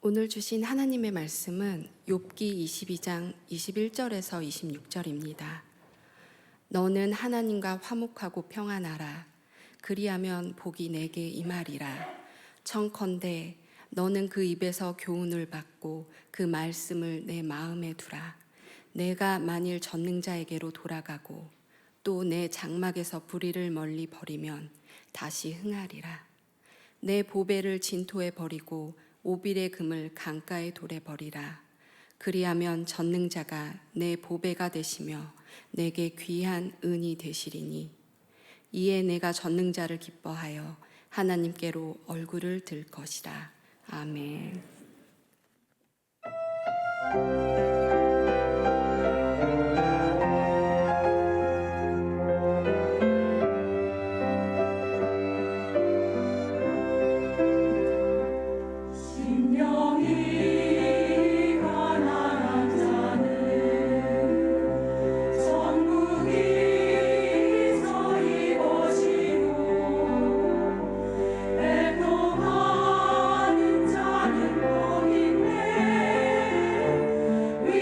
오늘 주신 하나님의 말씀은 욥기 22장 21절에서 26절입니다. 너는 하나님과 화목하고 평안하라. 그리하면 복이 내게 임하리라. 청컨대 너는 그 입에서 교훈을 받고 그 말씀을 내 마음에 두라. 내가 만일 전능자에게로 돌아가고 또 내 장막에서 불의를 멀리 버리면 다시 흥하리라. 내 보배를 진토에 버리고 오빌의 금을 강가에 돌에 버리라. 그리하면 전능자가 내 보배가 되시며 내게 귀한 은이 되시리니 이에 내가 전능자를 기뻐하여 하나님께로 얼굴을 들 것이라. 아멘. 위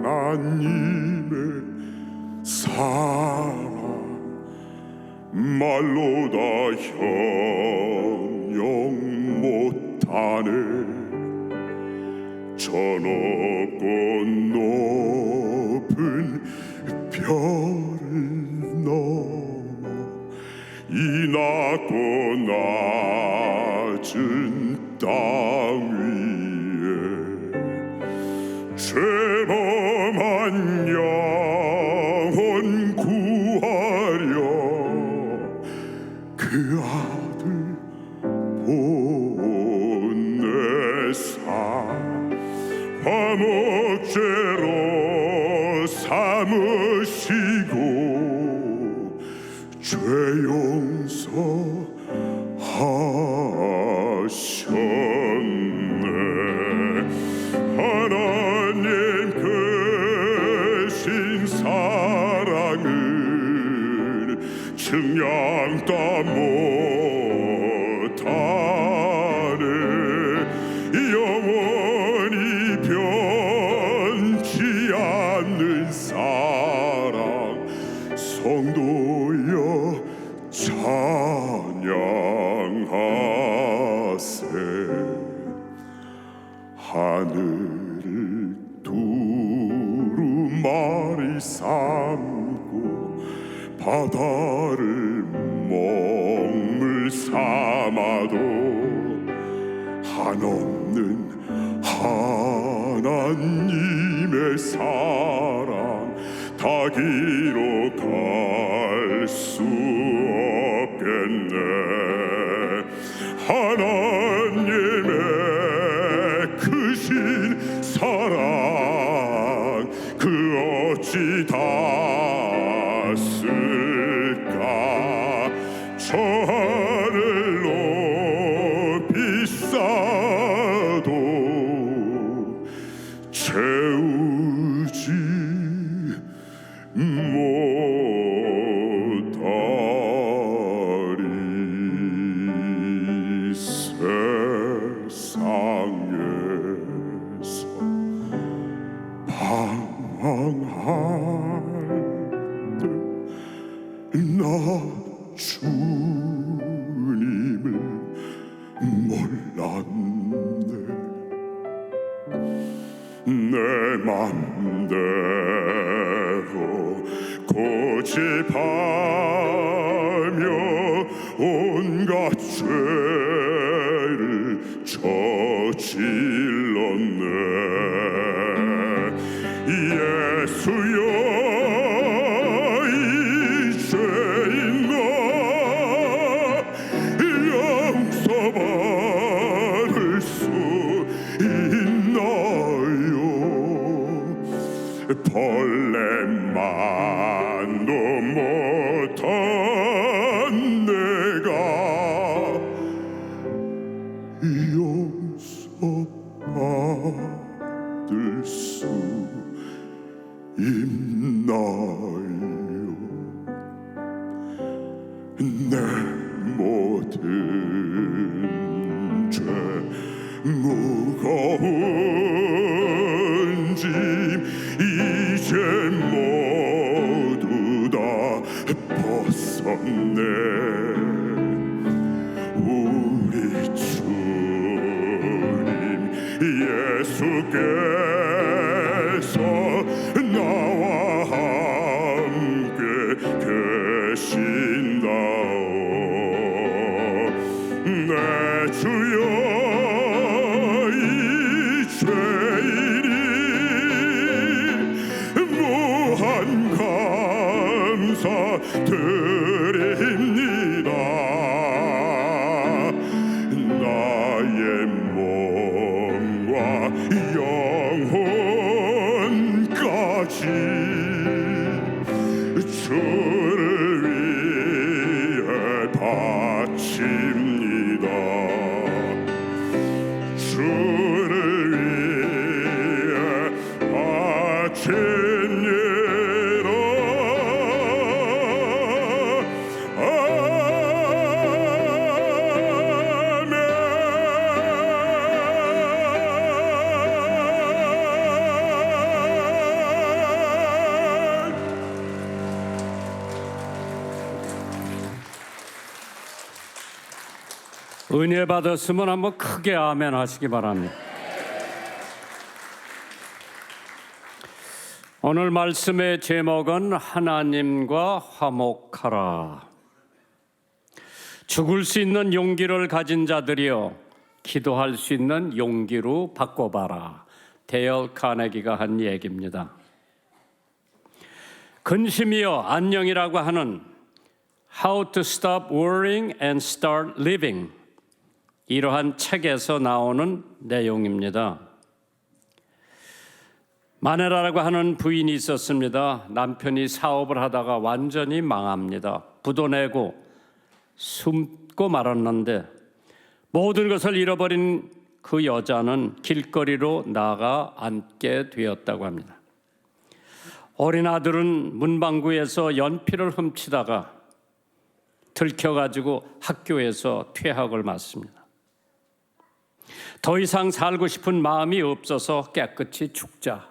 하나님의 사랑 말로 다 형용 못하네. 저 높고 높은 별을 넘어 이 낮고 낮은 땅 위에 죄범한 영혼 구하려 그 아들 보내사 화목제로 삼으시고 죄 용서하셨네. 하나님 크신 사랑은 증량 다 못하네. 영원히 변치 않는 사랑 성도여 찬양하세. 하늘을 두루마리 삼고 바다를 먹물 삼아도 한없는 하나님의 사랑 다 기록할 수 없겠네. 하나님의 크신 사랑 그 어찌 닿았을까. 저 하늘로 비싸도 채우지 못하리. 세상에서 방황할 때 나 주님을 몰랐네. 내 맘대로 고집하며 온갖 죄를 저질렀네. 예수여 이 죄인 나 용서받을 수 있나요? 벌레만도 못한 내가 용서받을 수 있나요? 내 모든 죄 무거운 짐 이제 모두 다 벗었네. 우리 주님 예수께서 나와 함께 계신다오. 내 주여 이 죄인이 무한 감사 드립니다. 나의 몸과 영혼까지 주를 위해 바칩니다. 주를 위해 바칩니다. 아멘. 은혜 받았으면 한번 크게 아멘 하시기 바랍니다. 오늘 말씀의 제목은 하나님과 화목하라. 죽을 수 있는 용기를 가진 자들이여 기도할 수 있는 용기로 바꿔봐라. 데일 카네기가 한 얘기입니다. 근심이여 안녕이라고 하는 How to Stop Worrying and Start Living, 이러한 책에서 나오는 내용입니다. 마네라라고 하는 부인이 있었습니다. 남편이 사업을 하다가 완전히 망합니다. 부도 내고 숨고 말았는데 모든 것을 잃어버린 그 여자는 길거리로 나가 앉게 되었다고 합니다. 어린 아들은 문방구에서 연필을 훔치다가 들켜가지고 학교에서 퇴학을 맞습니다. 더 이상 살고 싶은 마음이 없어서 깨끗이 죽자.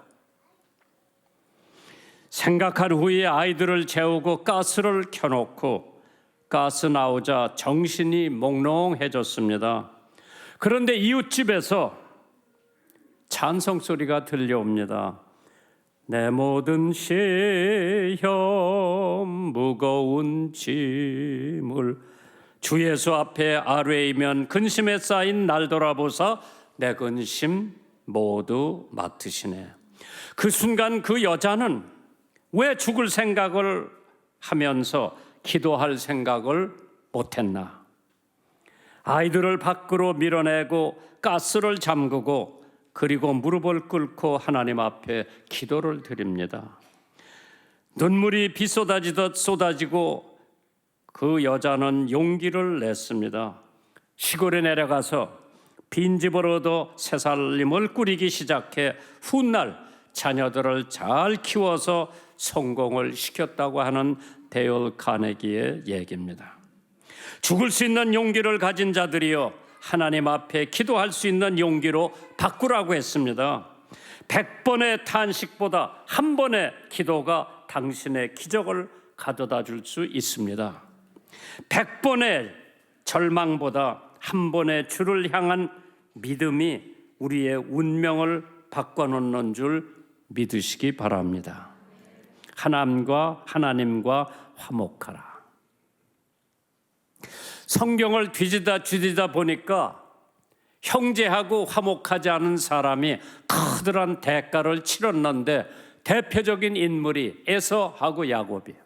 생각한 후에 아이들을 재우고 가스를 켜놓고 가스 나오자 정신이 몽롱해졌습니다. 그런데 이웃집에서 찬송 소리가 들려옵니다. 내 모든 시험 무거운 짐을 주 예수 앞에 아뢰이면 근심에 쌓인 날 돌아보사 내 근심 모두 맡으시네. 그 순간 그 여자는 왜 죽을 생각을 하면서 기도할 생각을 못했나? 아이들을 밖으로 밀어내고 가스를 잠그고 그리고 무릎을 꿇고 하나님 앞에 기도를 드립니다. 눈물이 비 쏟아지듯 쏟아지고 그 여자는 용기를 냈습니다. 시골에 내려가서 빈집을 얻어 새살림을 꾸리기 시작해 훗날 자녀들을 잘 키워서 성공을 시켰다고 하는 데일 카네기의 얘기입니다. 죽을 수 있는 용기를 가진 자들이여 하나님 앞에 기도할 수 있는 용기로 바꾸라고 했습니다. 100번의 탄식보다 한 번의 기도가 당신의 기적을 가져다 줄 수 있습니다. 100번의 절망보다 한 번의 주를 향한 믿음이 우리의 운명을 바꿔놓는 줄 믿으시기 바랍니다. 하나님과 화목하라. 성경을 뒤지다 보니까 형제하고 화목하지 않은 사람이 커다란 대가를 치렀는데 대표적인 인물이 에서하고 야곱이에요.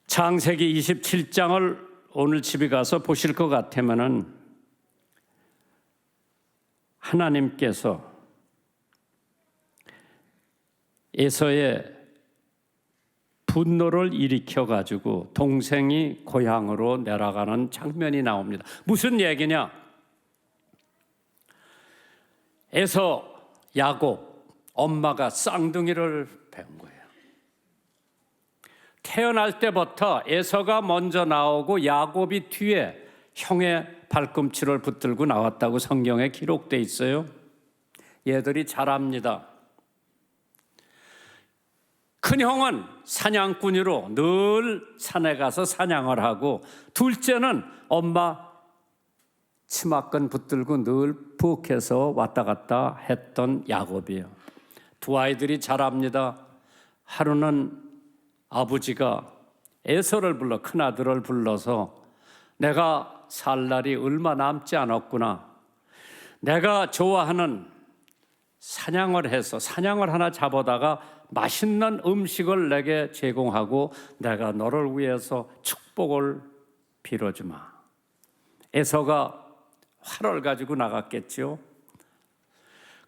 창세기 27장을 오늘 집에 가서 보실 것 같으면은 하나님께서 에서의 분노를 일으켜가지고 동생이 고향으로 내려가는 장면이 나옵니다. 무슨 얘기냐? 에서 야곱 엄마가 쌍둥이를 배운 거예요. 태어날 때부터 에서가 먼저 나오고 야곱이 뒤에 형의 발꿈치를 붙들고 나왔다고 성경에 기록돼 있어요. 얘들이 자랍니다. 큰형은 사냥꾼으로 늘 산에 가서 사냥을 하고 둘째는 엄마 치마끈 붙들고 늘 부엌에서 왔다 갔다 했던 야곱이에요. 두 아이들이 자랍니다. 하루는 아버지가 에서를 불러 큰아들을 불러서 내가 살 날이 얼마 남지 않았구나. 내가 좋아하는 사냥을 해서 사냥을 하나 잡아다가 맛있는 음식을 내게 제공하고 내가 너를 위해서 축복을 빌어주마. 에서가 활을 가지고 나갔겠죠.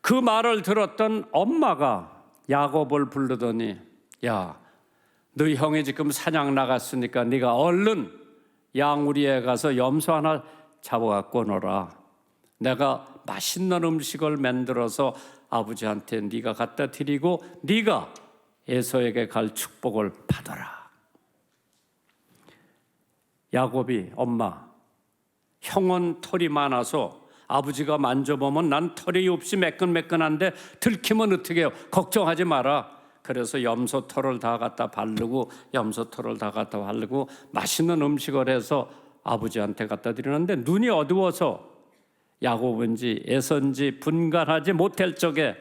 그 말을 들었던 엄마가 야곱을 부르더니 야, 너희 형이 지금 사냥 나갔으니까 네가 얼른 양우리에 가서 염소 하나 잡아갖고 오너라. 내가 맛있는 음식을 만들어서 아버지한테 네가 갖다 드리고 네가 에서에게 갈 축복을 받아라. 야곱이 엄마, 형은 털이 많아서 아버지가 만져보면 난 털이 없이 매끈매끈한데 들키면 어떻게 해요? 걱정하지 마라. 그래서 염소털을 다 갖다 바르고 염소털을 다 갖다 바르고 맛있는 음식을 해서 아버지한테 갖다 드리는데 눈이 어두워서 야곱인지 에서인지 분간하지 못할 적에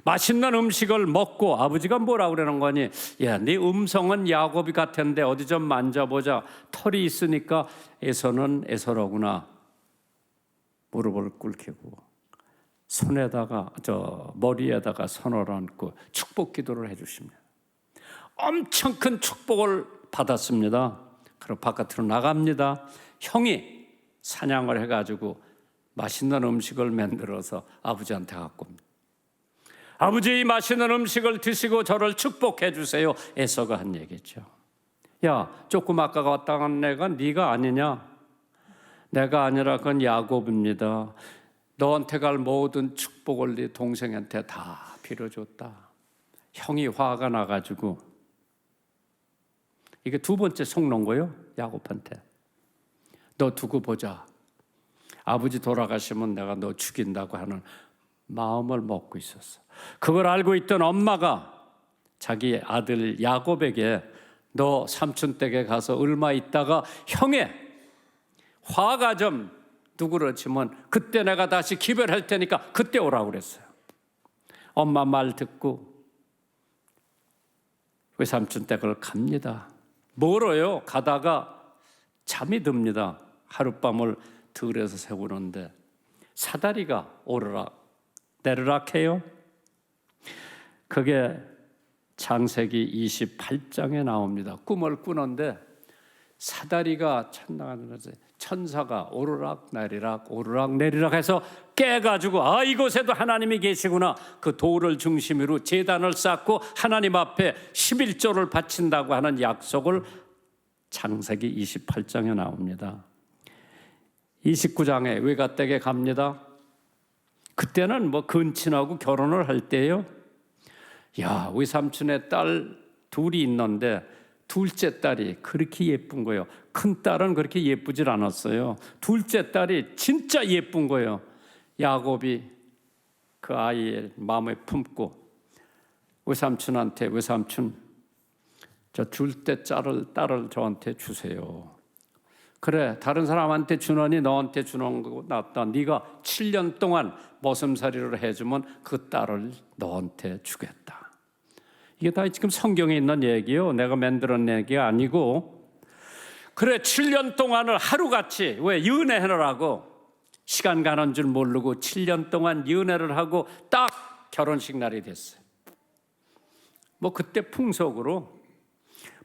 맛있는 음식을 먹고 아버지가 뭐라 그러는 거니? 야, 네 음성은 야곱이 같은데 어디 좀 만져보자. 털이 있으니까 에서는 에서로구나. 무릎을 꿇히고 손에다가 머리에다가 손을 얹고 축복 기도를 해주십니다. 엄청 큰 축복을 받았습니다. 그리고 바깥으로 나갑니다. 형이 사냥을 해가지고 맛있는 음식을 만들어서 아버지한테 갖고 옵니다. 아버지, 이 맛있는 음식을 드시고 저를 축복해 주세요. 에서가 한 얘기죠. 야, 조금 아까 왔다 간 애가 네가 아니냐? 내가 아니라 그건 야곱입니다. 너한테 갈 모든 축복을 네 동생한테 다 빌어줬다. 형이 화가 나가지고 이게 두 번째 속는 거예요. 야곱한테. 너 두고 보자. 아버지 돌아가시면 내가 너 죽인다고 하는 마음을 먹고 있었어. 그걸 알고 있던 엄마가 자기 아들 야곱에게 너 삼촌 댁에 가서 얼마 있다가 형의 화가 좀 누그러지면 그때 내가 다시 기별할 테니까 그때 오라고 그랬어요. 엄마 말 듣고 외삼촌 댁을 갑니다. 멀어요. 가다가 잠이 듭니다. 하룻밤을 들에서 새우는데 사다리가 오르락 내르락 해요. 그게 창세기 28장에 나옵니다. 꿈을 꾸는데 사다리가 천사가 오르락 내리락 오르락 내리락 해서 깨가지고 아, 이곳에도 하나님이 계시구나. 그 돌을 중심으로 제단을 쌓고 하나님 앞에 11조를 바친다고 하는 약속을 창세기 28장에 나옵니다. 29장에 외가댁에 갑니다. 그때는 뭐 근친하고 결혼을 할 때요. 야, 우리 삼촌의 딸 둘이 있는데 둘째 딸이 그렇게 예쁜 거예요. 큰 딸은 그렇게 예쁘질 않았어요. 둘째 딸이 진짜 예쁜 거예요. 야곱이 그 아이의 마음에 품고 외삼촌한테 외삼촌 저 둘째 딸을 저한테 주세요. 그래, 다른 사람한테 주느니 너한테 주는 거 낫다. 네가 7년 동안 머슴살이를 해주면 그 딸을 너한테 주겠다. 이게 다 지금 성경에 있는 얘기요. 내가 만들어낸 얘기가 아니고. 그래, 7년 동안을 하루같이 왜 연애하느라고 시간 가는 줄 모르고 7년 동안 연애를 하고 딱 결혼식 날이 됐어요. 뭐 그때 풍속으로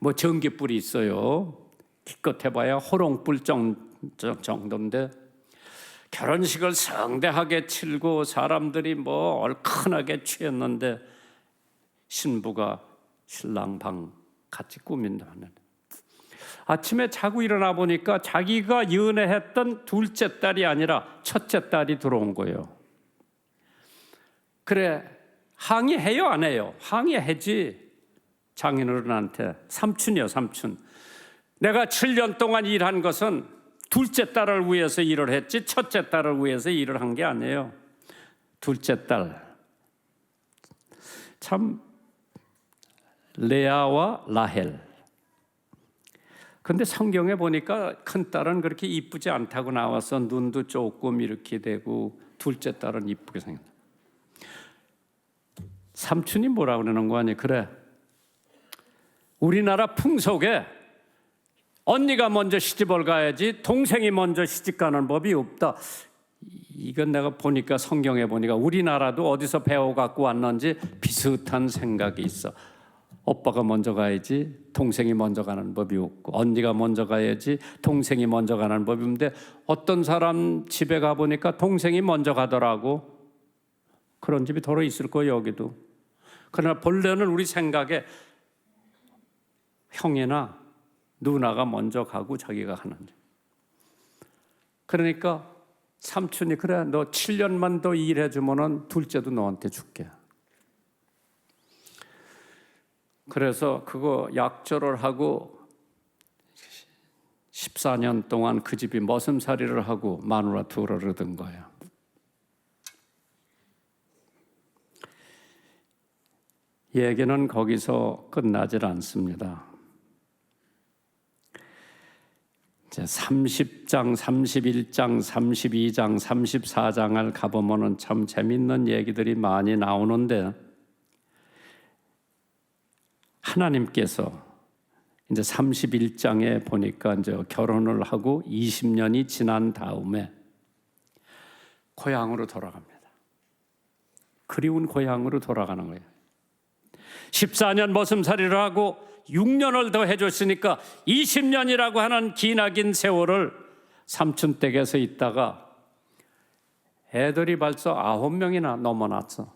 뭐 전기불이 있어요. 기껏 해봐야 호롱불 정도인데 결혼식을 성대하게 치르고 사람들이 뭐 얼큰하게 취했는데 신부가 신랑 방 같이 꾸민다는. 아침에 자고 일어나 보니까 자기가 연애했던 둘째 딸이 아니라 첫째 딸이 들어온 거예요. 그래, 항의해요 안 해요? 항의하지. 장인어른한테 삼촌이요, 삼촌. 내가 7년 동안 일한 것은 둘째 딸을 위해서 일을 했지 첫째 딸을 위해서 일을 한 게 아니에요. 둘째 딸 참 레아와 라헬. 근데 성경에 보니까 큰 딸은 그렇게 이쁘지 않다고 나와서 눈도 조금 이렇게 되고 둘째 딸은 이쁘게 생겼다. 삼촌이 뭐라 그러는 거 아니? 그래, 우리나라 풍속에 언니가 먼저 시집을 가야지 동생이 먼저 시집 가는 법이 없다. 이건 내가 보니까 성경에 보니까 우리나라도 어디서 배워 갖고 왔는지 비슷한 생각이 있어. 오빠가 먼저 가야지 동생이 먼저 가는 법이 없고 언니가 먼저 가야지 동생이 먼저 가는 법이 없는데 어떤 사람 집에 가보니까 동생이 먼저 가더라고. 그런 집이 더러 있을 거예요, 여기도. 그러나 본래는 우리 생각에 형이나 누나가 먼저 가고 자기가 하는. 그러니까 삼촌이 그래, 너 7년만 더 일해주면은 둘째도 너한테 줄게. 그래서 그거 약조를 하고 14년 동안 그 집이 머슴살이를 하고 마누라 둘을 얻은 거예요. 얘기는 거기서 끝나질 않습니다. 이제 30장, 31장, 32장, 34장을 가보면은 참 재밌는 얘기들이 많이 나오는데, 하나님께서 이제 31장에 보니까 이제 결혼을 하고 20년이 지난 다음에 고향으로 돌아갑니다. 그리운 고향으로 돌아가는 거예요. 14년 머슴살이를 하고 6년을 더 해줬으니까 20년이라고 하는 기나긴 세월을 삼촌 댁에서 있다가 애들이 벌써 9명이나 넘어났어.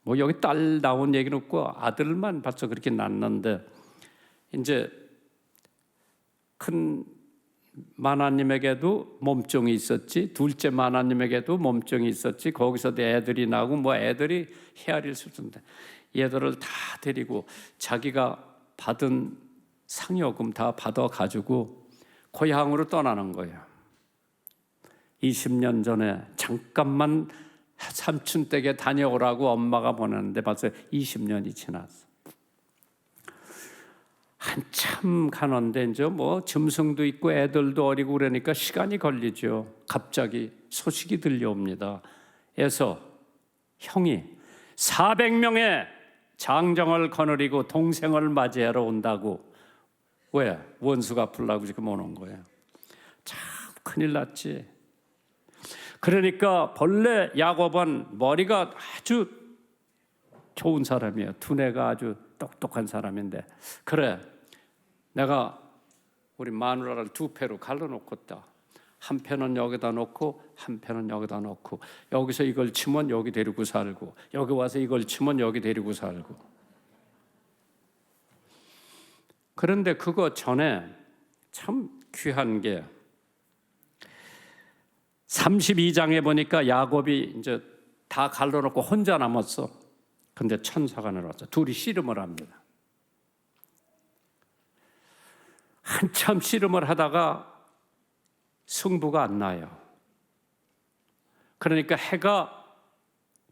뭐 여기 딸 나온 얘기는 없고 아들만 벌써 그렇게 낳는데, 이제 큰 마나님에게도 몸종이 있었지, 둘째 마나님에게도 몸종이 있었지, 거기서도 애들이 나고 뭐 애들이 헤아릴 수준인데 얘들을 다 데리고 자기가 받은 상여금 다 받아가지고 고향으로 떠나는 거예요. 20년 전에 잠깐만 삼촌 댁에 다녀오라고 엄마가 보냈는데 벌써 20년이 지났어. 한참 가는데 이제 뭐 짐승도 있고 애들도 어리고 그러니까 시간이 걸리죠. 갑자기 소식이 들려옵니다. 그래서 형이 400명의 장정을 거느리고 동생을 맞이하러 온다고. 왜? 원수 갚으려고 지금 오는 거예요. 참 큰일 났지. 그러니까 본래 야곱은 머리가 아주 좋은 사람이에요. 두뇌가 아주 똑똑한 사람인데, 그래, 내가 우리 마누라를 두 패로 갈라놓고 있다. 한 편은 여기다 놓고 한 편은 여기다 놓고, 여기서 이걸 치면 여기 데리고 살고, 여기 와서 이걸 치면 여기 데리고 살고. 그런데 그거 전에 참 귀한 게 32장에 보니까 야곱이 이제 다 갈라놓고 혼자 남았어. 근데 천사가 내려왔어. 둘이 씨름을 합니다. 한참 씨름을 하다가 승부가 안 나요. 그러니까 해가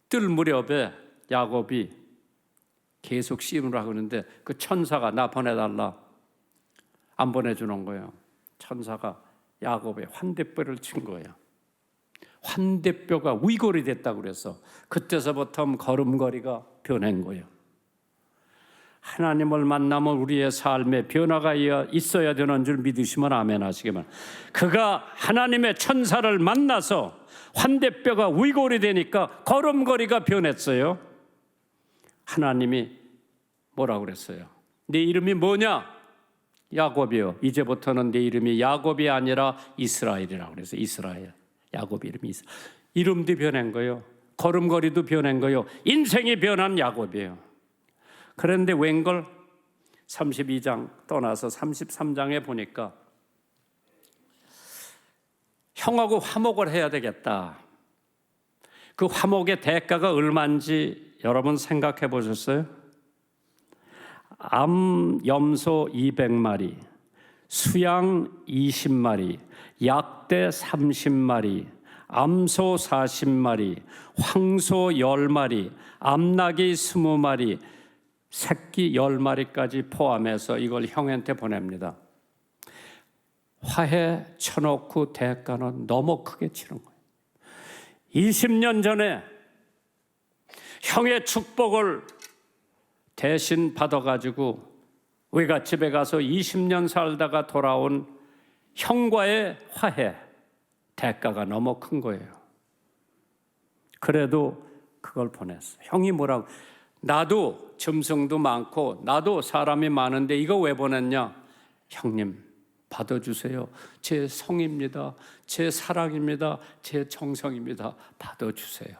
뜰 무렵에 야곱이 계속 씨름을 하고 있는데 그 천사가 나 보내달라. 안 보내주는 거예요. 천사가 야곱의 환대뼈를 친 거예요. 환대뼈가 위골이 됐다고 그래서 그때서부터 걸음걸이가 변한 거예요. 하나님을 만나면 우리의 삶에 변화가 있어야 되는 줄 믿으시면 아멘 하시기만. 그가 하나님의 천사를 만나서 환대뼈가 위골이 되니까 걸음걸이가 변했어요. 하나님이 뭐라고 그랬어요? 네 이름이 뭐냐? 야곱이요. 이제부터는 네 이름이 야곱이 아니라 이스라엘이라고 그래서 이스라엘. 야곱 이름이 있어. 이름도 변한 거예요. 걸음걸이도 변한 거예요. 인생이 변한 야곱이에요. 그런데 웬걸 32장 떠나서 33장에 보니까 형하고 화목을 해야 되겠다. 그 화목의 대가가 얼마인지 여러분 생각해 보셨어요? 암, 염소 200마리, 수양 20마리, 약대 30마리, 암소 40마리, 황소 10마리, 암나귀 20마리, 새끼 10마리까지 포함해서 이걸 형한테 보냅니다. 화해 쳐놓고 대가는 너무 크게 치는 거예요. 20년 전에 형의 축복을 대신 받아가지고 외갓집에 가서 20년 살다가 돌아온 형과의 화해 대가가 너무 큰 거예요. 그래도 그걸 보냈어. 형이 뭐라고? 나도 짐승도 많고 나도 사람이 많은데 이거 왜 보냈냐? 형님 받아주세요. 제 성입니다. 제 사랑입니다. 제 정성입니다. 받아주세요.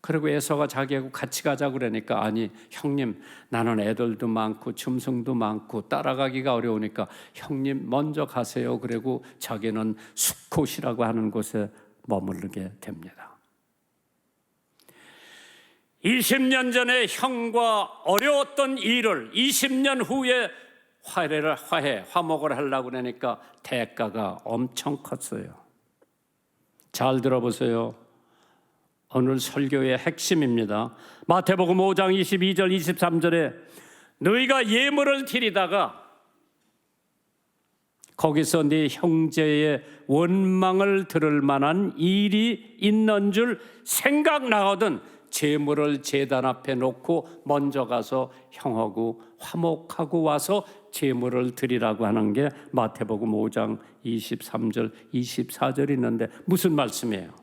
그리고 에서가 자기하고 같이 가자고 그러니까 아니 형님 나는 애들도 많고 짐승도 많고 따라가기가 어려우니까 형님 먼저 가세요. 그리고 자기는 수콧이라고 하는 곳에 머무르게 됩니다. 20년 전에 형과 어려웠던 일을 20년 후에 화목을 하려고 그러니까 대가가 엄청 컸어요. 잘 들어보세요. 오늘 설교의 핵심입니다. 마태복음 5장 22절 23절에 너희가 예물을 드리다가 거기서 네 형제의 원망을 들을 만한 일이 있는 줄 생각나거든 제물을 제단 앞에 놓고 먼저 가서 형하고 화목하고 와서 제물을 드리라고 하는 게 마태복음 5장 23절 24절 있는데 무슨 말씀이에요?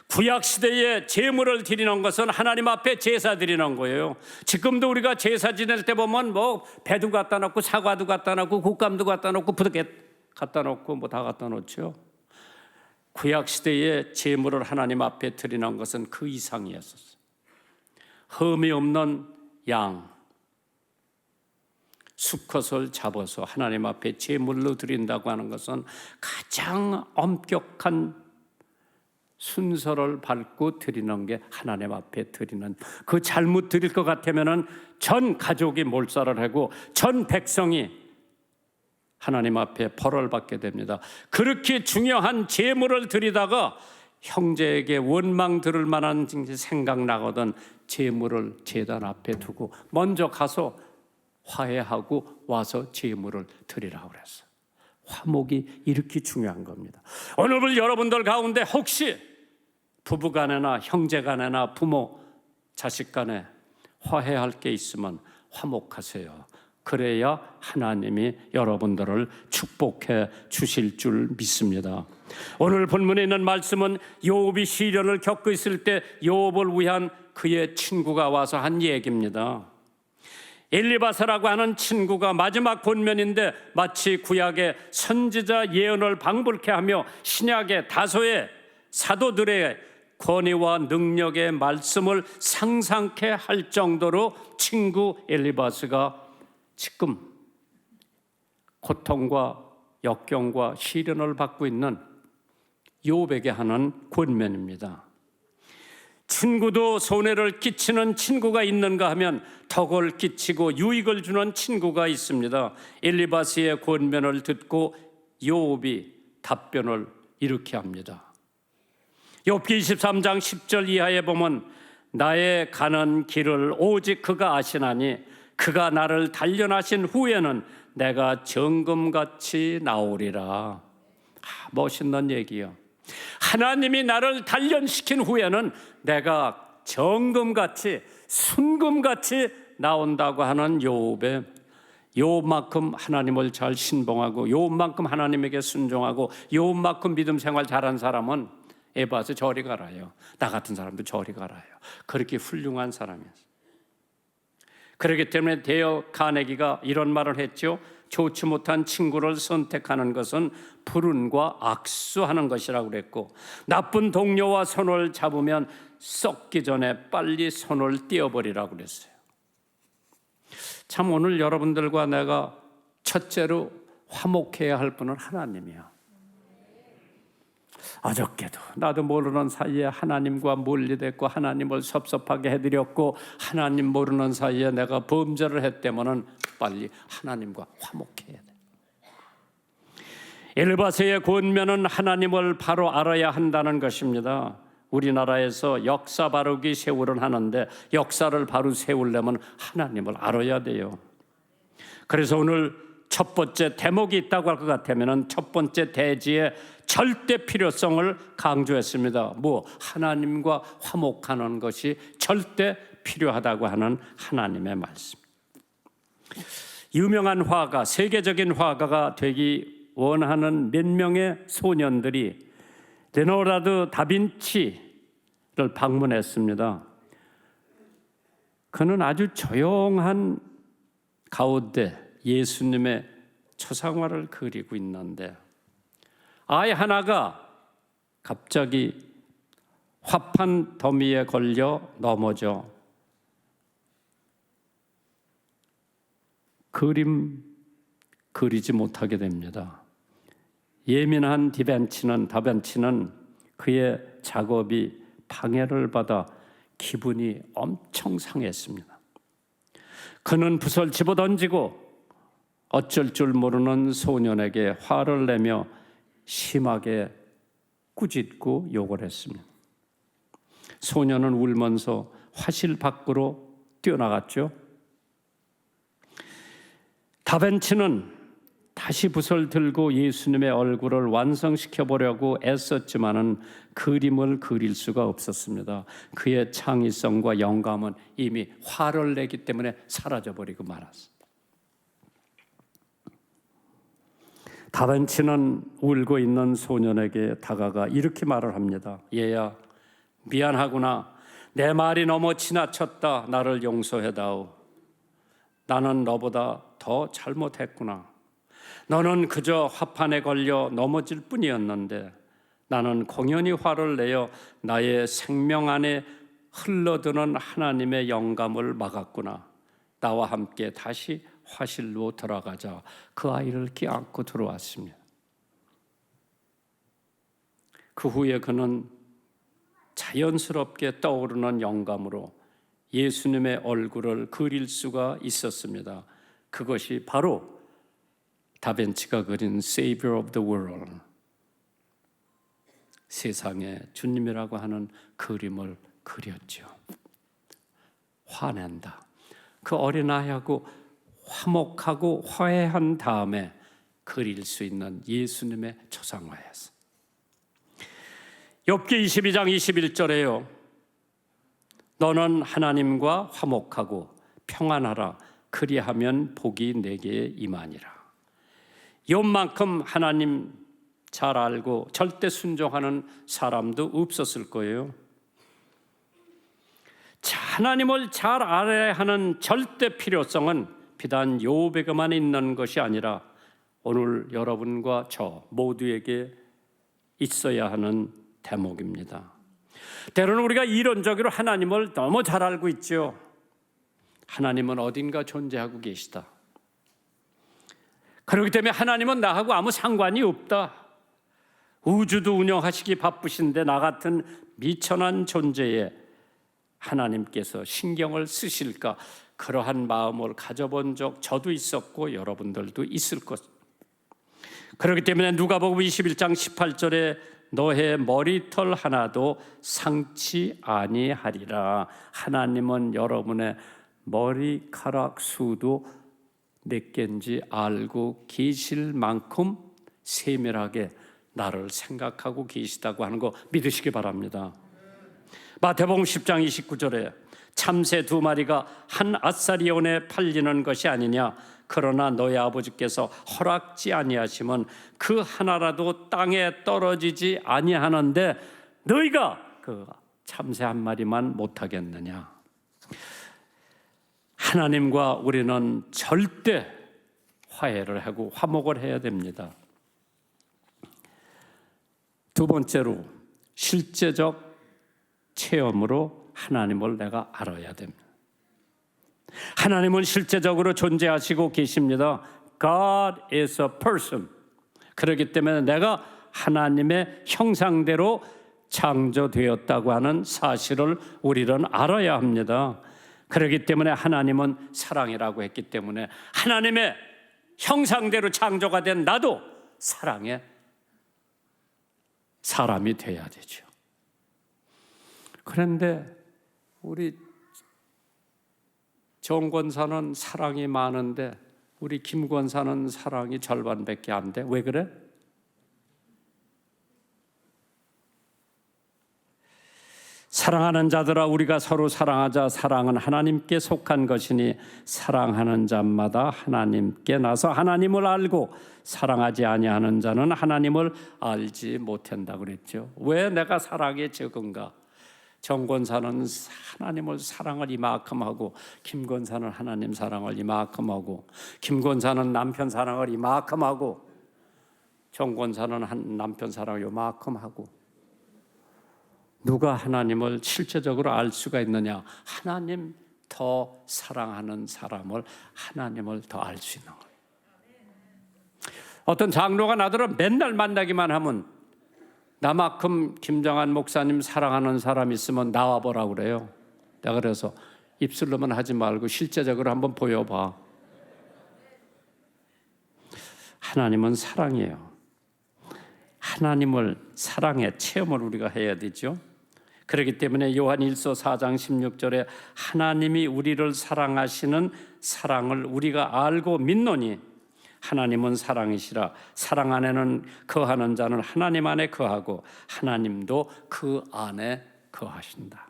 구약시대에 제물을 드리는 것은 하나님 앞에 제사 드리는 거예요. 지금도 우리가 제사 지낼 때 보면 뭐 배도 갖다 놓고 사과도 갖다 놓고 곶감도 갖다 놓고 부득에 갖다 놓고 뭐 다 갖다 놓죠. 구약시대에 제물을 하나님 앞에 드리는 것은 그 이상이었었어요. 흠이 없는 양, 수컷을 잡아서 하나님 앞에 제물로 드린다고 하는 것은 가장 엄격한 순서를 밟고 드리는 게 하나님 앞에 드리는, 그 잘못 드릴 것 같으면은 전 가족이 몰살을 하고 전 백성이 하나님 앞에 벌을 받게 됩니다. 그렇게 중요한 제물을 드리다가 형제에게 원망 들을 만한 생각나거든 제물을 제단 앞에 두고 먼저 가서 화해하고 와서 제물을 드리라고 그랬어요. 화목이 이렇게 중요한 겁니다. 오늘 여러분들 가운데 혹시 부부간에나 형제간에나 부모 자식간에 화해할 게 있으면 화목하세요. 그래야 하나님이 여러분들을 축복해 주실 줄 믿습니다. 오늘 본문에 있는 말씀은 요업이 시련을 겪고 있을 때 요업을 위한 그의 친구가 와서 한 얘기입니다. 엘리바사라고 하는 친구가 마지막 본면인데 마치 구약의 선지자 예언을 방불케 하며 신약의 다소의 사도들의 권위와 능력의 말씀을 상상케 할 정도로 친구 엘리바스가 지금 고통과 역경과 시련을 받고 있는 요업에게 하는 권면입니다. 친구도 손해를 끼치는 친구가 있는가 하면 덕을 끼치고 유익을 주는 친구가 있습니다. 엘리바스의 권면을 듣고 요업이 답변을 이렇게 합니다. 욥기 23장 10절 이하에 보면 나의 가는 길을 오직 그가 아시나니 그가 나를 단련하신 후에는 내가 정금같이 나오리라. 멋있는 얘기요. 하나님이 나를 단련시킨 후에는 내가 정금같이 순금같이 나온다고 하는 요업에 요업만큼 하나님을 잘 신봉하고 요업만큼 하나님에게 순종하고 요업만큼 믿음 생활 잘한 사람은 에바스 저리 가라요. 나 같은 사람도 저리 가라요. 그렇게 훌륭한 사람이었어요. 그렇기 때문에 데어 카네기가 이런 말을 했죠. 좋지 못한 친구를 선택하는 것은 불운과 악수하는 것이라고 그랬고 나쁜 동료와 손을 잡으면 썩기 전에 빨리 손을 떼어버리라고 그랬어요. 참 오늘 여러분들과 내가 첫째로 화목해야 할 분은 하나님이야. 어저께도 나도 모르는 사이에 하나님과 멀리됐고 하나님을 섭섭하게 해드렸고 하나님 모르는 사이에 내가 범죄를 했다면은 빨리 하나님과 화목해야 돼. 엘바스의 권면은 하나님을 바로 알아야 한다는 것입니다. 우리나라에서 역사 바르기 세월을 하는데 역사를 바로 세우려면 하나님을 알아야 돼요. 그래서 오늘 첫 번째 대목이 있다고 할 것 같으면 첫 번째 대지의 절대 필요성을 강조했습니다. 하나님과 화목하는 것이 절대 필요하다고 하는 하나님의 말씀. 유명한 화가, 세계적인 화가가 되기 원하는 몇 명의 소년들이 레오나르도 다빈치를 방문했습니다. 그는 아주 조용한 가운데 예수님의 초상화를 그리고 있는데 아이 하나가 갑자기 화판 더미에 걸려 넘어져 그림 그리지 못하게 됩니다. 예민한 다빈치는 그의 작업이 방해를 받아 기분이 엄청 상했습니다. 그는 붓을 집어던지고 어쩔 줄 모르는 소년에게 화를 내며 심하게 꾸짖고 욕을 했습니다. 소녀는 울면서 화실 밖으로 뛰어나갔죠. 다빈치는 다시 붓을 들고 예수님의 얼굴을 완성시켜 보려고 애썼지만은 그림을 그릴 수가 없었습니다. 그의 창의성과 영감은 이미 화를 내기 때문에 사라져버리고 말았습니다. 다빈치는 울고 있는 소년에게 다가가 이렇게 말을 합니다. 얘야, 미안하구나. 내 말이 너무 지나쳤다. 나를 용서해다오. 나는 너보다 더 잘못했구나. 너는 그저 화판에 걸려 넘어질 뿐이었는데 나는 공연히 화를 내어 나의 생명 안에 흘러드는 하나님의 영감을 막았구나. 나와 함께 다시 화실로 들어가자. 그 아이를 껴안고 들어왔습니다. 그 후에 그는 자연스럽게 떠오르는 영감으로 예수님의 얼굴을 그릴 수가 있었습니다. 그것이 바로 다빈치가 그린 Savior of the World, 세상의 주님이라고 하는 그림을 그렸죠. 화낸다. 그 어린아이하고 화목하고 화해한 다음에 그릴 수 있는 예수님의 초상화였어. 욥기 22장 21절에요. 너는 하나님과 화목하고 평안하라. 그리하면 복이 내게 임하니라. 욥만큼 하나님 잘 알고 절대 순종하는 사람도 없었을 거예요. 하나님을 잘 알아야 하는 절대 필요성은 비단 욥에게만 있는 것이 아니라 오늘 여러분과 저 모두에게 있어야 하는 대목입니다. 때로는 우리가 이론적으로 하나님을 너무 잘 알고 있죠. 하나님은 어딘가 존재하고 계시다. 그렇기 때문에 하나님은 나하고 아무 상관이 없다. 우주도 운영하시기 바쁘신데 나 같은 미천한 존재에 하나님께서 신경을 쓰실까? 그러한 마음을 가져본 적 저도 있었고 여러분들도 있을 것. 그렇기 때문에 누가복음 21장 18절에 너의 머리털 하나도 상치 아니하리라. 하나님은 여러분의 머리카락 수도 몇 개인지 알고 계실 만큼 세밀하게 나를 생각하고 계시다고 하는 거 믿으시기 바랍니다. 마태복음 10장 29절에 참새 2마리가 한 아사리온에 팔리는 것이 아니냐. 그러나 너희 아버지께서 허락지 아니하시면 그 하나라도 땅에 떨어지지 아니하는데 너희가 그 참새 한 마리만 못하겠느냐. 하나님과 우리는 절대 화해를 하고 화목을 해야 됩니다. 두 번째로 실제적 체험으로 하나님을 내가 알아야 됩니다. 하나님은 실제적으로 존재하시고 계십니다. God is a person. 그렇기 때문에 내가 하나님의 형상대로 창조되었다고 하는 사실을 우리는 알아야 합니다. 그렇기 때문에 하나님은 사랑이라고 했기 때문에 하나님의 형상대로 창조가 된 나도 사랑의 사람이 돼야 되죠. 그런데 우리 정 권사는 사랑이 많은데 우리 김 권사는 사랑이 절반밖에 안 돼. 왜 그래? 사랑하는 자들아 우리가 서로 사랑하자. 사랑은 하나님께 속한 것이니 사랑하는 자마다 하나님께 나서 하나님을 알고 사랑하지 아니하는 자는 하나님을 알지 못한다 그랬죠. 왜 내가 사랑에 적은가? 정권사는 하나님을 사랑을 이만큼 하고 김권사는 하나님 사랑을 이만큼 하고 김권사는 남편 사랑을 이만큼 하고 정권사는 남편 사랑을 이만큼 하고 누가 하나님을 실제적으로 알 수가 있느냐? 하나님 더 사랑하는 사람을 하나님을 더 알 수 있는 거예요. 어떤 장로가 나더러 맨날 만나기만 하면 나만큼 김정한 목사님 사랑하는 사람 있으면 나와보라고 그래요. 내가 그래서 입술로만 하지 말고 실제적으로 한번 보여봐. 하나님은 사랑이에요. 하나님을 사랑의 체험을 우리가 해야 되죠. 그렇기 때문에 요한 1서 4장 16절에 하나님이 우리를 사랑하시는 사랑을 우리가 알고 믿노니 하나님은 사랑이시라. 사랑 안에는 거하는 자는 하나님 안에 거하고 하나님도 그 안에 거하신다.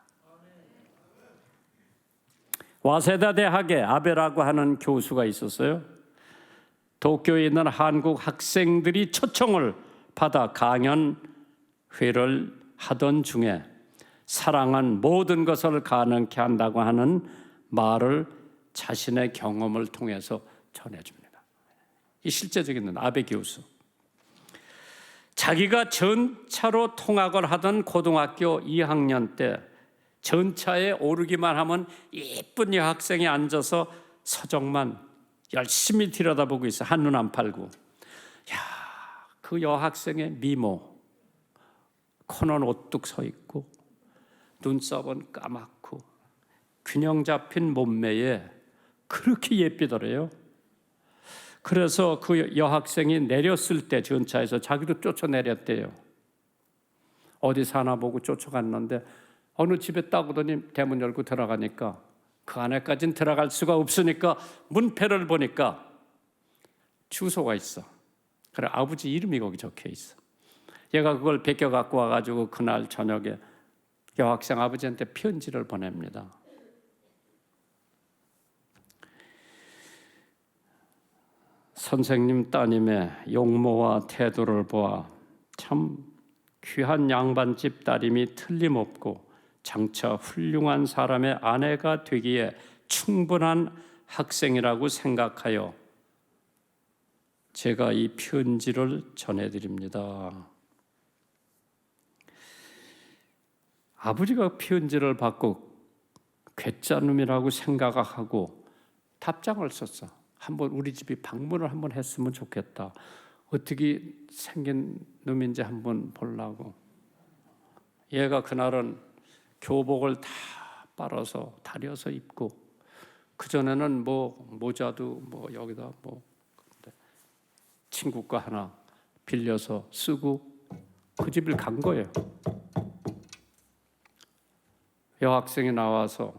와세다 대학에 아베라고 하는 교수가 있었어요. 도쿄에 있는 한국 학생들이 초청을 받아 강연회를 하던 중에 사랑은 모든 것을 가능케 한다고 하는 말을 자신의 경험을 통해서 전해줍니다. 이 실제적인 아베 교수. 자기가 전차로 통학을 하던 고등학교 2학년 때 전차에 오르기만 하면 예쁜 여학생이 앉아서 서적만 열심히 들여다보고 있어. 한눈 안 팔고. 그 여학생의 미모, 코는 오뚝 서 있고 눈썹은 까맣고 균형 잡힌 몸매에 그렇게 예쁘더래요. 그래서 그 여학생이 내렸을 때 전차에서 자기도 쫓아내렸대요. 어디 사나 보고 쫓아갔는데 어느 집에 딱 오더니 대문 열고 들어가니까 그 안에까지는 들어갈 수가 없으니까 문패를 보니까 주소가 있어. 그래, 아버지 이름이 거기 적혀 있어. 얘가 그걸 베껴 갖고 와가지고 그날 저녁에 여학생 아버지한테 편지를 보냅니다. 선생님 따님의 용모와 태도를 보아 참 귀한 양반집 딸임이 틀림없고 장차 훌륭한 사람의 아내가 되기에 충분한 학생이라고 생각하여 제가 이 편지를 전해드립니다. 아버지가 편지를 받고 괴짜놈이라고 생각하고 답장을 썼어. 한번 우리 집이 방문을 한번 했으면 좋겠다. 어떻게 생긴 놈인지 한번 보려고. 얘가 그날은 교복을 다 빨아서 다려서 입고 그전에는 뭐 모자도 뭐 여기다 뭐 친구 거 하나 빌려서 쓰고 그 집을 간 거예요. 여학생이 나와서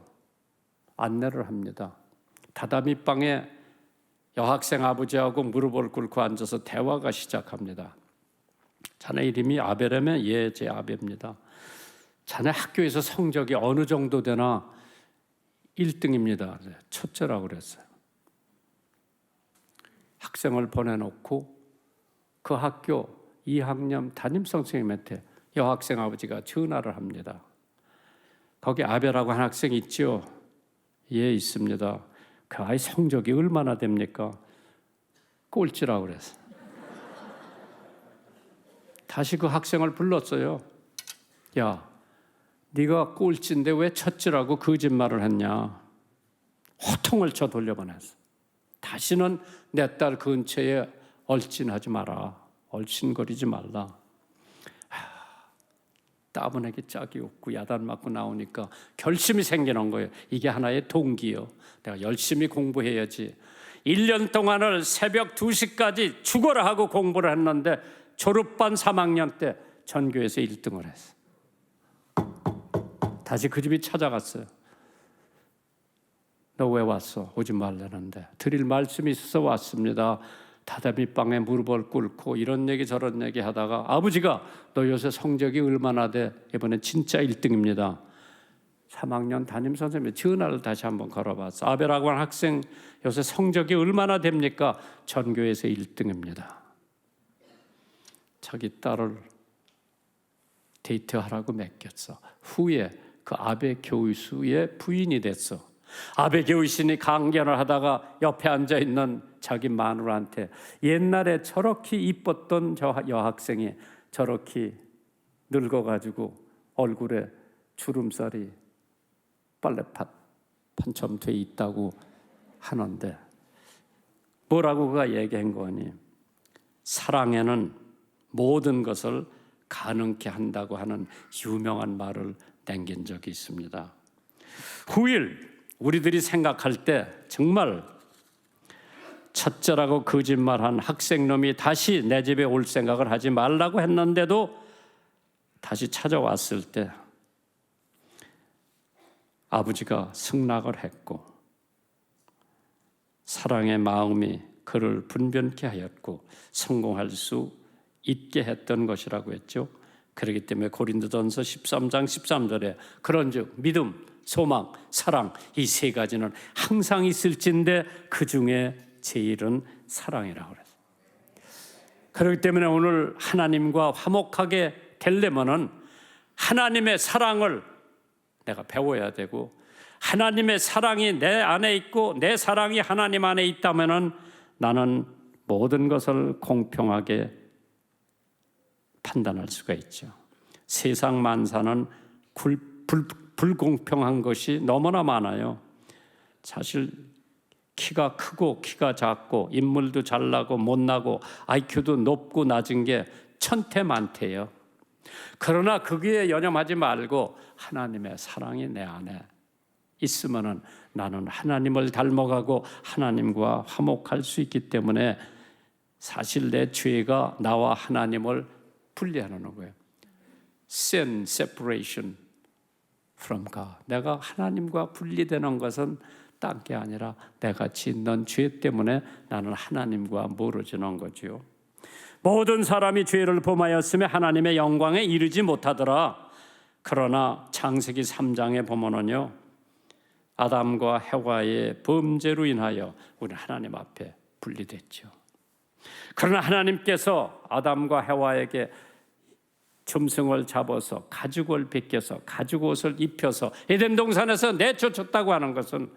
안내를 합니다. 다다미 방에 여학생 아버지하고 무릎을 꿇고 앉아서 대화가 시작합니다. 자네 이름이 아베라면 예, 제 아베입니다. 자네 학교에서 성적이 어느 정도 되나? 1등입니다. 첫째라고 그랬어요. 학생을 보내놓고 그 학교 2학년 담임 선생님한테 여학생 아버지가 전화를 합니다. 거기 아베라고 한 학생 있죠? 예, 있습니다. 그 아이 성적이 얼마나 됩니까? 꼴찌라고 그랬어요. 다시 그 학생을 불렀어요. 야, 네가 꼴찌인데 왜 첫째라고 거짓말을 했냐? 호통을 쳐 돌려보냈어. 다시는 내 딸 근처에 얼씬하지 마라. 얼씬거리지 말라. 따분하게 짝이 없고 야단 맞고 나오니까 결심이 생기는 거예요. 이게 하나의 동기요. 내가 열심히 공부해야지. 1년 동안을 새벽 2시까지 죽어라 하고 공부를 했는데 졸업반 3학년 때 전교에서 1등을 했어. 다시 그 집이 찾아갔어요. 너 왜 왔어? 오지 말라는데. 드릴 말씀이 있어서 왔습니다. 다다미 방에 무릎을 꿇고 이런 얘기 저런 얘기 하다가 아버지가 너 요새 성적이 얼마나 돼? 이번엔 진짜 1등입니다. 3학년 담임 선생님이 전화를 다시 한번 걸어봤어. 아베라고 하는 학생 요새 성적이 얼마나 됩니까? 전교에서 1등입니다. 자기 딸을 데이트하라고 맡겼어. 후에 그 아베 교수의 부인이 됐어. 아베 교수님이 강연을 하다가 옆에 앉아있는 자기 마누라한테 옛날에 저렇게 이뻤던 저 여학생이 저렇게 늙어가지고 얼굴에 주름살이 빨래판 점 돼 있다고 하는데 뭐라고 그가 얘기한 거니? 사랑에는 모든 것을 가능케 한다고 하는 유명한 말을 남긴 적이 있습니다. 후일 우리들이 생각할 때 정말 첫째라고 거짓말한 학생놈이 다시 내 집에 올 생각을 하지 말라고 했는데도 다시 찾아왔을 때 아버지가 승낙을 했고 사랑의 마음이 그를 분변케 하였고 성공할 수 있게 했던 것이라고 했죠. 그렇기 때문에 고린도전서 13장 13절에 그런즉 믿음, 소망, 사랑 이 세 가지는 항상 있을진데 그 중에 제일은 사랑이라고 그랬어요. 그렇기 때문에 오늘 하나님과 화목하게 되려면은 하나님의 사랑을 내가 배워야 되고 하나님의 사랑이 내 안에 있고 내 사랑이 하나님 안에 있다면은 나는 모든 것을 공평하게 판단할 수가 있죠. 세상 만사는 불공평한 것이 너무나 많아요. 사실 키가 크고 키가 작고 인물도 잘나고 못나고 IQ도 높고 낮은 게 천태만태예요. 그러나 거기에 연연하지 말고 하나님의 사랑이 내 안에 있으면은 나는 하나님을 닮아가고 하나님과 화목할 수 있기 때문에 사실 내 죄가 나와 하나님을 분리하는 거예요. Sin separation from God. 내가 하나님과 분리되는 것은 딴 게 아니라 내가 짓는 죄 때문에 나는 하나님과 멀어지는 거죠. 모든 사람이 죄를 범하였으며 하나님의 영광에 이르지 못하더라. 그러나 창세기 3장에 보면은요, 아담과 해와의 범죄로 인하여 우리는 하나님 앞에 분리됐죠. 그러나 하나님께서 아담과 해와에게 짐승을 잡아서 가죽을 벗겨서 가죽옷을 입혀서 에덴 동산에서 내쫓았다고 하는 것은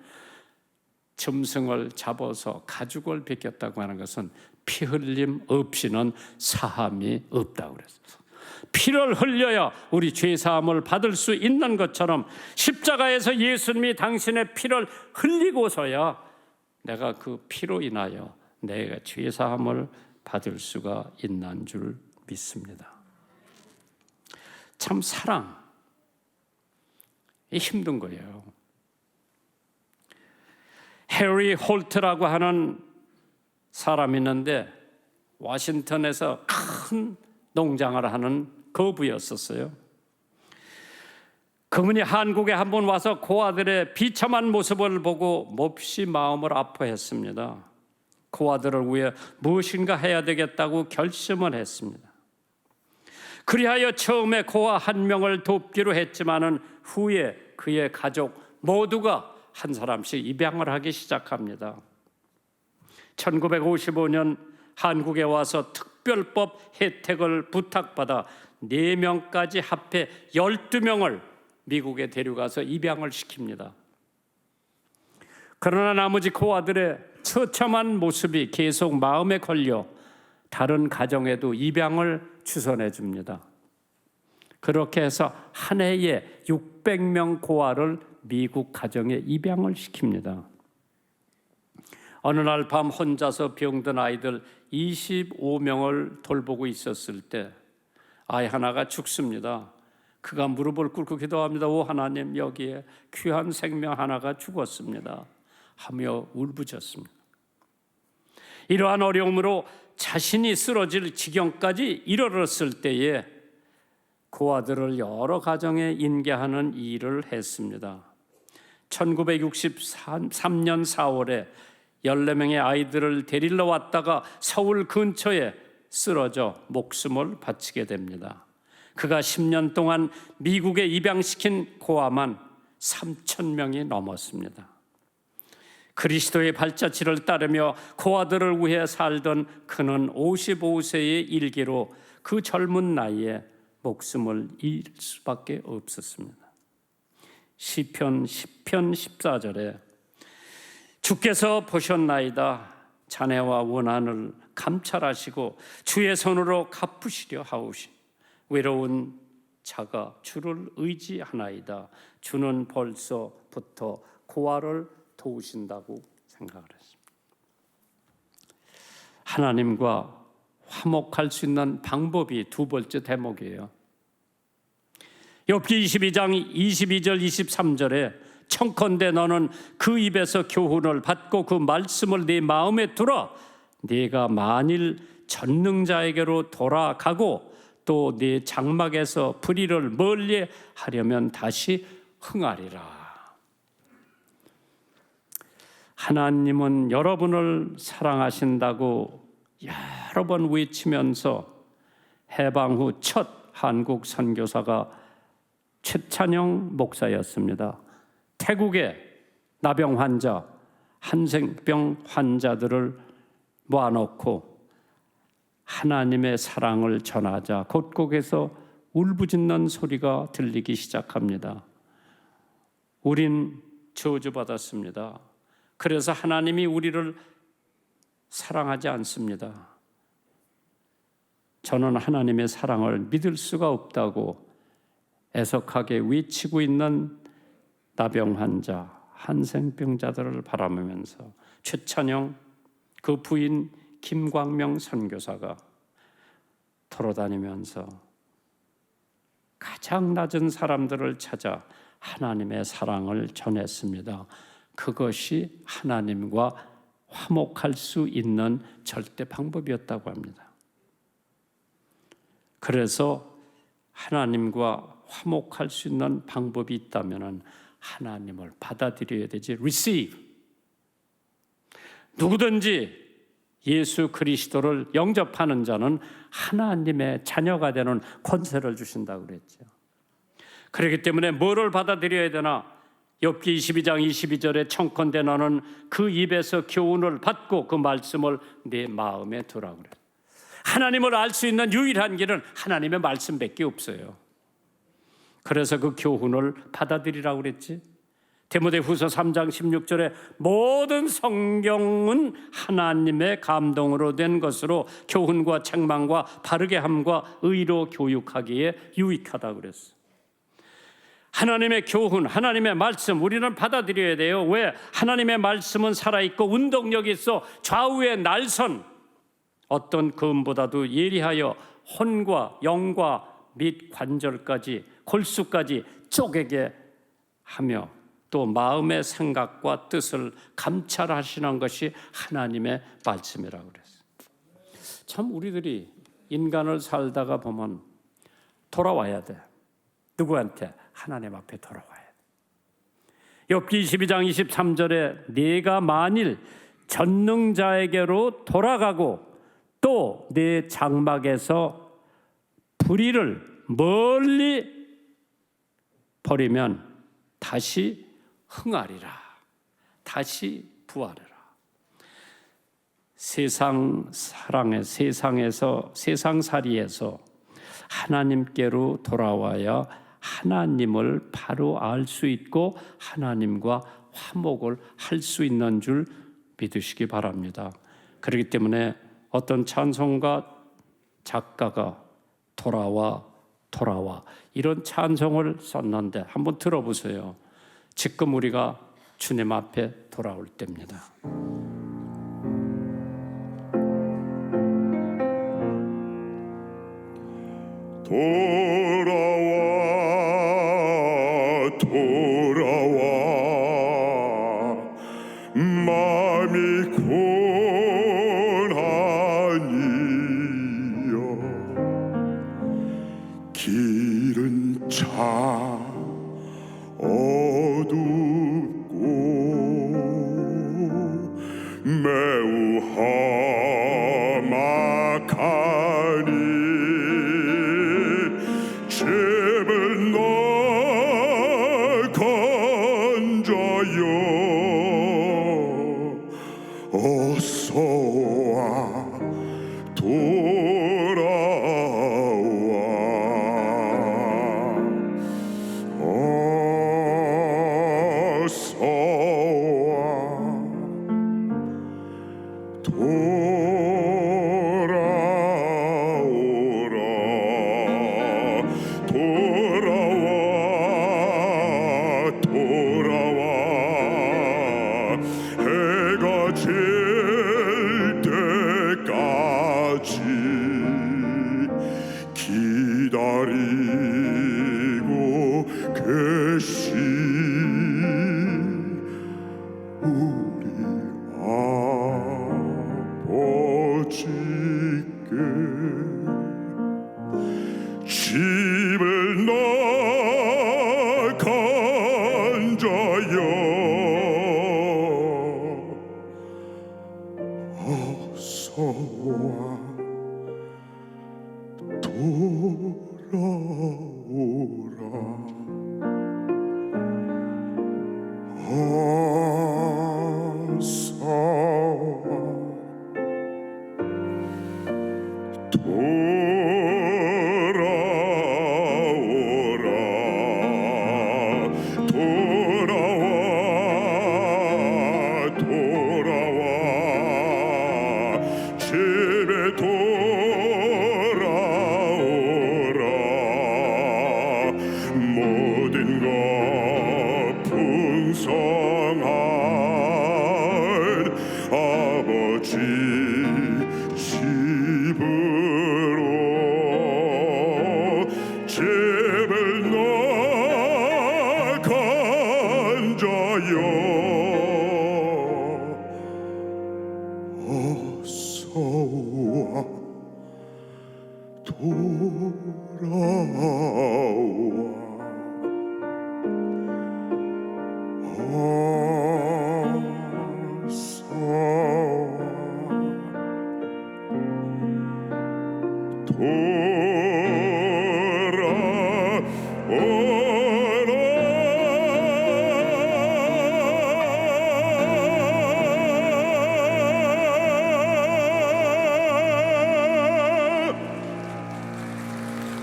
짐승을 잡아서 가죽을 벗겼다고 하는 것은 피 흘림 없이는 사함이 없다고 그랬어요. 피를 흘려야 우리 죄 사함을 받을 수 있는 것처럼 십자가에서 예수님이 당신의 피를 흘리고서야 내가 그 피로 인하여 내가 죄 사함을 받을 수가 있는 줄 믿습니다. 참 사랑이 힘든 거예요. 해리 홀트라고 하는 사람이 있는데 워싱턴에서 큰 농장을 하는 거부였었어요. 그분이 한국에 한번 와서 고아들의 비참한 모습을 보고 몹시 마음을 아파했습니다. 고아들을 위해 무엇인가 해야 되겠다고 결심을 했습니다. 그리하여 처음에 고아 한 명을 돕기로 했지만은 후에 그의 가족 모두가 한 사람씩 입양을 하기 시작합니다. 1955년 한국에 와서 특별법 혜택을 부탁받아 4명까지 합해 12명을 미국에 데려가서 입양을 시킵니다. 그러나 나머지 고아들의 처참한 모습이 계속 마음에 걸려 다른 가정에도 입양을 추선해 줍니다. 그렇게 해서 한 해에 600명 고아를 미국 가정에 입양을 시킵니다. 어느 날 밤 혼자서 병든 아이들 25명을 돌보고 있었을 때 아이 하나가 죽습니다. 그가 무릎을 꿇고 기도합니다. 오 하나님, 여기에 귀한 생명 하나가 죽었습니다 하며 울부짖습니다. 이러한 어려움으로 자신이 쓰러질 지경까지 이르렀을 때에 고아들을 여러 가정에 인계하는 일을 했습니다. 1963년 4월에 14명의 아이들을 데리러 왔다가 서울 근처에 쓰러져 목숨을 바치게 됩니다. 그가 10년 동안 미국에 입양시킨 고아만 3,000명이 넘었습니다. 그리스도의 발자취를 따르며 고아들을 위해 살던 그는 55세의 일기로 그 젊은 나이에 목숨을 잃을 수밖에 없었습니다. 시편 10편 14절에 주께서 보셨나이다. 자네와 원한을 감찰하시고 주의 손으로 갚으시려 하오신 외로운 자가 주를 의지하나이다. 주는 벌써부터 고아를 도우신다고 생각을 했습니다. 하나님과 화목할 수 있는 방법이 두 번째 대목이에요. 욥기 22장 22절 23절에 청컨대 너는 그 입에서 교훈을 받고 그 말씀을 네 마음에 두라. 네가 만일 전능자에게로 돌아가고 또 네 장막에서 불의를 멀리 하려면 다시 흥하리라. 하나님은 여러분을 사랑하신다고 여러 번 외치면서 해방 후 첫 한국 선교사가 최찬영 목사였습니다. 태국의 나병 환자, 한센병 환자들을 모아놓고 하나님의 사랑을 전하자 곳곳에서 울부짖는 소리가 들리기 시작합니다. 우린 저주받았습니다. 그래서 하나님이 우리를 사랑하지 않습니다. 저는 하나님의 사랑을 믿을 수가 없다고 애석하게 외치고 있는 나병 환자, 한센병자들을 바라보면서 최찬영, 그 부인 김광명 선교사가 돌아다니면서 가장 낮은 사람들을 찾아 하나님의 사랑을 전했습니다. 그것이 하나님과 화목할 수 있는 절대 방법이었다고 합니다. 그래서 하나님과 화목할 수 있는 방법이 있다면 하나님을 받아들여야 되지. receive. 누구든지 예수 그리스도를 영접하는 자는 하나님의 자녀가 되는 권세를 주신다고 그랬죠. 그렇기 때문에 뭐를 받아들여야 되나? 욥기 22장 22절에 청컨대 너는 그 입에서 교훈을 받고 그 말씀을 내 마음에 두라고 그래요. 하나님을 알 수 있는 유일한 길은 하나님의 말씀밖에 없어요. 그래서 그 교훈을 받아들이라고 그랬지. 디모데후서 3장 16절에 모든 성경은 하나님의 감동으로 된 것으로 교훈과 책망과 바르게 함과 의로 교육하기에 유익하다고 그랬어. 하나님의 교훈, 하나님의 말씀 우리는 받아들여야 돼요. 왜? 하나님의 말씀은 살아있고 운동력이 있어 좌우의 날선 어떤 금보다도 예리하여 혼과 영과 및 관절까지 골수까지 쪼개게 하며 또 마음의 생각과 뜻을 감찰하시는 것이 하나님의 말씀이라고 그랬어요. 참 우리들이 인간을 살다가 보면 돌아와야 돼. 누구한테? 하나님 앞에 돌아와야 돼. 욥기 22장 23절에 네가 만일 전능자에게로 돌아가고 또 내 장막에서 불의를 멀리 버리면 다시 흥하리라. 다시 부하리라. 세상살이에서 하나님께로 돌아와야 하나님을 바로 알 수 있고 하나님과 화목을 할 수 있는 줄 믿으시기 바랍니다. 그렇기 때문에 어떤 찬송가 작가가 돌아와 이런 찬송을 썼는데 한번 들어보세요. 지금 우리가 주님 앞에 돌아올 때입니다. 돌아와 마음이 고난이여 길은 참 어둡고 매우 험악하니 집을 너 건져요 어서와 돌아와 해가 질 때까지 기다리고 계신 우리 아버지께 집을 너 건져요 아버지 집으로 집을 나간 자여 어서와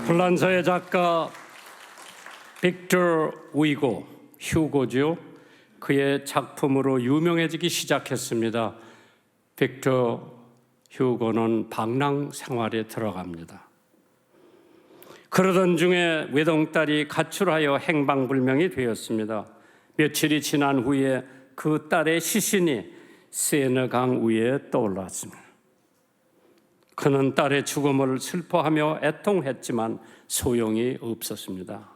불란서의 작가 빅터 위고 휴고죠. 그의 작품으로 유명해지기 시작했습니다. 빅터 휴고는 방랑 생활에 들어갑니다. 그러던 중에 외동딸이 가출하여 행방불명이 되었습니다. 며칠이 지난 후에 그 딸의 시신이 세느강 위에 떠올랐습니다. 그는 딸의 죽음을 슬퍼하며 애통했지만 소용이 없었습니다.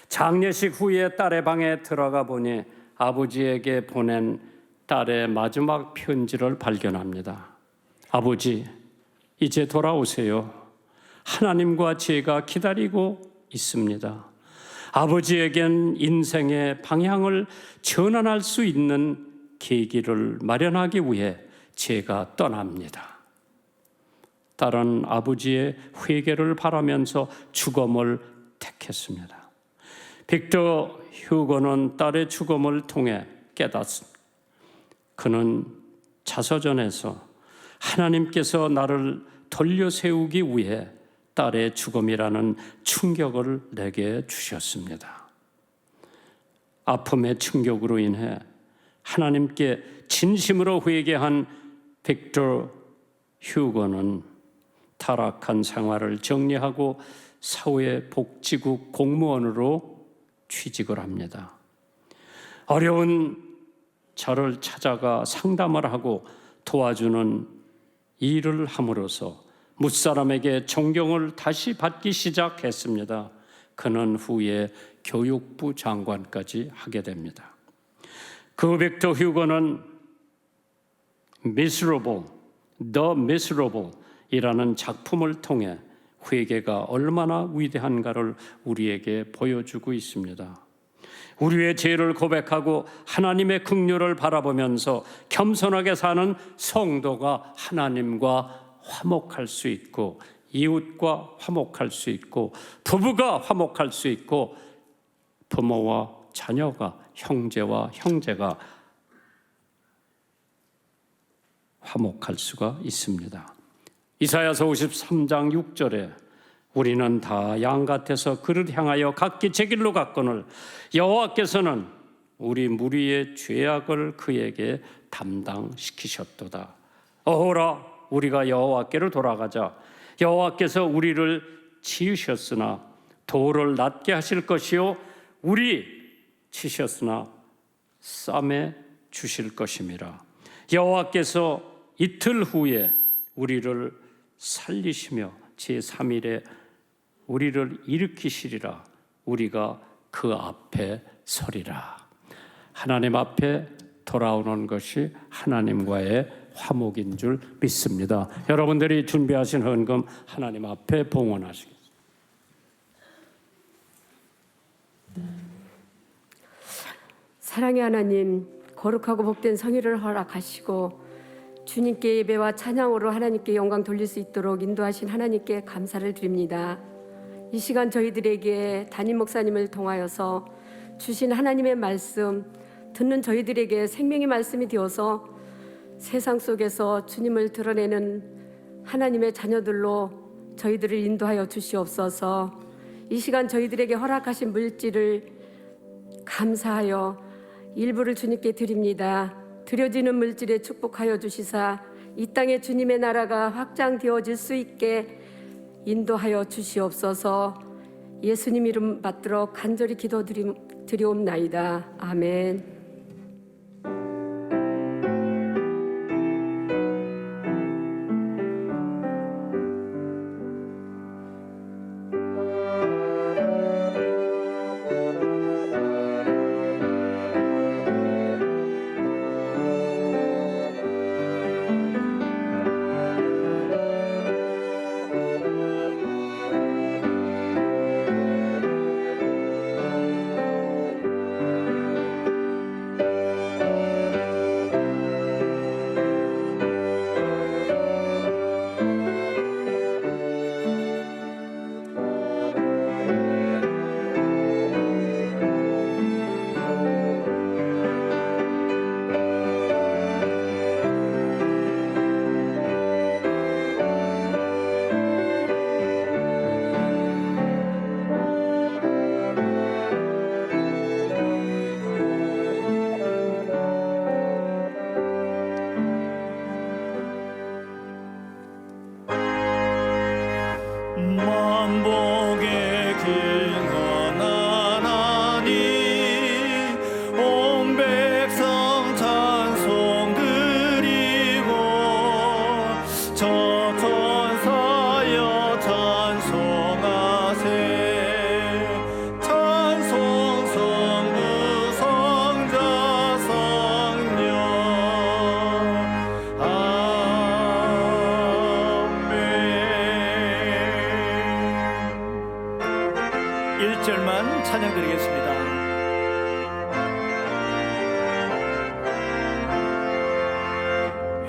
장례식 후에 딸의 방에 들어가 보니 아버지에게 보낸 딸의 마지막 편지를 발견합니다. 아버지, 이제 돌아오세요. 하나님과 제가 기다리고 있습니다. 아버지에겐 인생의 방향을 전환할 수 있는 계기를 마련하기 위해 제가 떠납니다. 딸은 아버지의 회개를 바라면서 죽음을 택했습니다. 빅터 휴고는 딸의 죽음을 통해 깨닫습니다. 그는 자서전에서 하나님께서 나를 돌려 세우기 위해 딸의 죽음이라는 충격을 내게 주셨습니다. 아픔의 충격으로 인해 하나님께 진심으로 회개한 빅터 휴고는 타락한 생활을 정리하고 사회복지국 공무원으로 취직을 합니다. 어려운 저를 찾아가 상담을 하고 도와주는 일을 함으로써 무사람에게 존경을 다시 받기 시작했습니다. 그는 후에 교육부 장관까지 하게 됩니다. 그 빅터 휴고는 Miserable, The Miserable 이라는 작품을 통해 회개가 얼마나 위대한가를 우리에게 보여주고 있습니다. 우리의 죄를 고백하고 하나님의 긍휼을 바라보면서 겸손하게 사는 성도가 하나님과 화목할 수 있고, 이웃과 화목할 수 있고, 부부가 화목할 수 있고, 부모와 자녀가, 형제와 형제가 화목할 수가 있습니다. 이사야서 53장 6절에 우리는 다 양 같아서 그를 향하여 각기 제 길로 갔거늘 여호와께서는 우리 무리의 죄악을 그에게 담당시키셨도다. 어호라, 우리가 여호와께로 돌아가자. 여호와께서 우리를 지으셨으나 돌을 낮게 하실 것이요 우리 치셨으나 싸매 주실 것임이라. 여호와께서 이틀 후에 우리를 살리시며 제3일에 우리를 일으키시리라. 우리가 그 앞에 서리라. 하나님 앞에 돌아오는 것이 하나님과의 화목인 줄 믿습니다. 여러분들이 준비하신 헌금 하나님 앞에 봉헌하시겠습니다. 사랑의 하나님, 거룩하고 복된 성일을 허락하시고 주님께 예배와 찬양으로 하나님께 영광 돌릴 수 있도록 인도하신 하나님께 감사를 드립니다. 이 시간 저희들에게 담임 목사님을 통하여서 주신 하나님의 말씀 듣는 저희들에게 생명의 말씀이 되어서 세상 속에서 주님을 드러내는 하나님의 자녀들로 저희들을 인도하여 주시옵소서. 이 시간 저희들에게 허락하신 물질을 감사하여 일부를 주님께 드립니다. 드려지는 물질에 축복하여 주시사 이 땅에 주님의 나라가 확장되어질 수 있게 인도하여 주시옵소서. 예수님 이름 받들어 간절히 기도드리옵나이다. 아멘.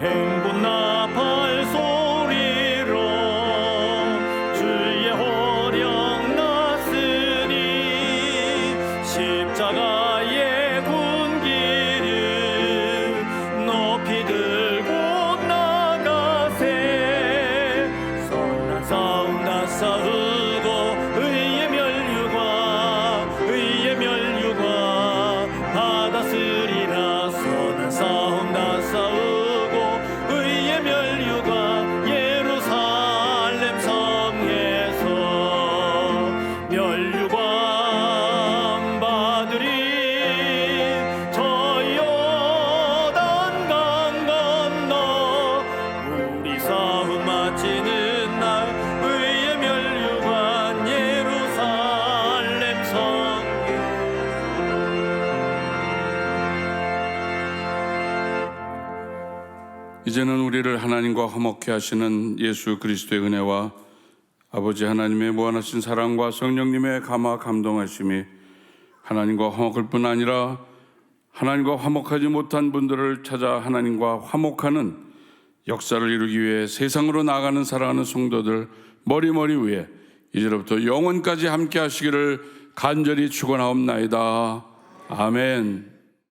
행복 나팔 소리로 주의 호령 났으니 십자가의 군기를 높이 들고 나가세. 선한 싸움 다 싸우고 의의 멸류관 받았으리라. 선한 싸움 다 싸우고 의의 멸류관 예루살렘 성에서 멸류관 받으리. 저 요단 강 건너 우리 싸움 마치는 날 의의 멸류관 예루살렘 성에. 이제는 우리를 하나님과 화목케 하시는 예수 그리스도의 은혜와 아버지 하나님의 무한하신 사랑과 성령님의 감화 감동하심이 하나님과 화목할 뿐 아니라 하나님과 화목하지 못한 분들을 찾아 하나님과 화목하는 역사를 이루기 위해 세상으로 나가는 사랑하는 성도들 머리머리 위에 이제로부터 영원까지 함께 하시기를 간절히 축원하옵나이다. 아멘.